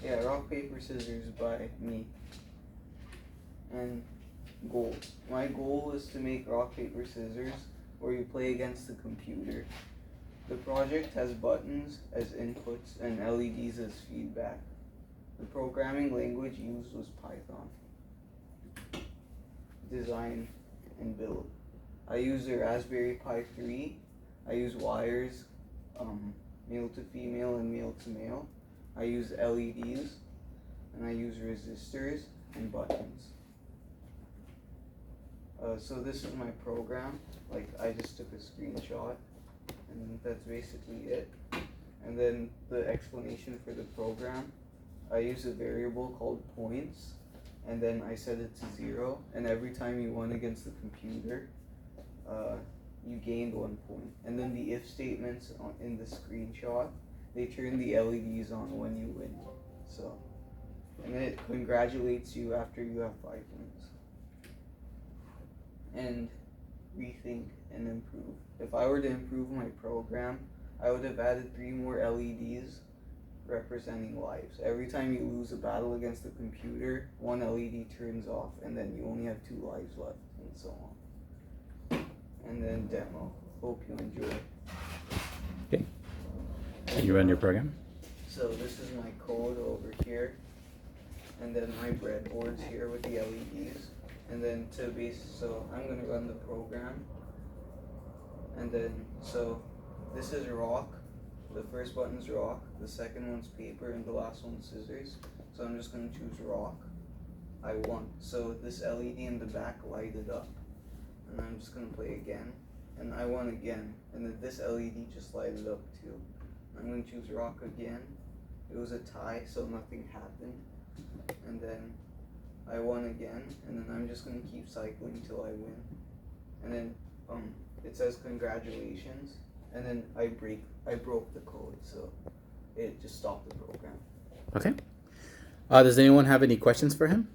Yeah, rock, paper, scissors by me. And goal. My goal is to make rock, paper, scissors where you play against the computer. The project has buttons as inputs and LEDs as feedback. The programming language used was Python. Design and build. I use a Raspberry Pi 3. I use wires, male to female and male to male. I use LEDs, and I use resistors and buttons. So this is my program. Like, I just took a screenshot, and that's basically it. And then the explanation for the program, I use a variable called points, and then I set it to 0, and every time you won against the computer, you gained 1 point. And then the if statements in the screenshot, they turn the LEDs on when you win. So, and it congratulates you after you have 5 wins. And rethink and improve. If I were to improve my program, I would have added 3 more LEDs representing lives. Every time you lose a battle against the computer, 1 LED turns off, and then you only have 2 lives left, and so on. And then demo. Hope you enjoy. Okay. You run your program? So this is my code over here, and then my breadboard's here with the LEDs. And then so I'm gonna run the program. And then, so this is rock. The first button's rock, the second one's paper, and the last one's scissors. So I'm just gonna choose rock. I won. So this LED in the back lighted up. And I'm just gonna play again. And I won again. And then this LED just lighted up too. I'm gonna choose rock again. It was a tie, so nothing happened. And then I won again, and then I'm just gonna keep cycling till I win. And then it says congratulations, and then I broke the code, so it just stopped the program. Okay. Does anyone have any questions for him?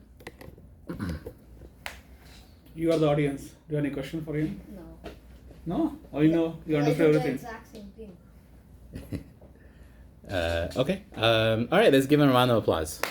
You are the audience. Do you have any question for him? No. No? Or you know, you understand everything? The exact same thing. Okay. All right, let's give him a round of applause.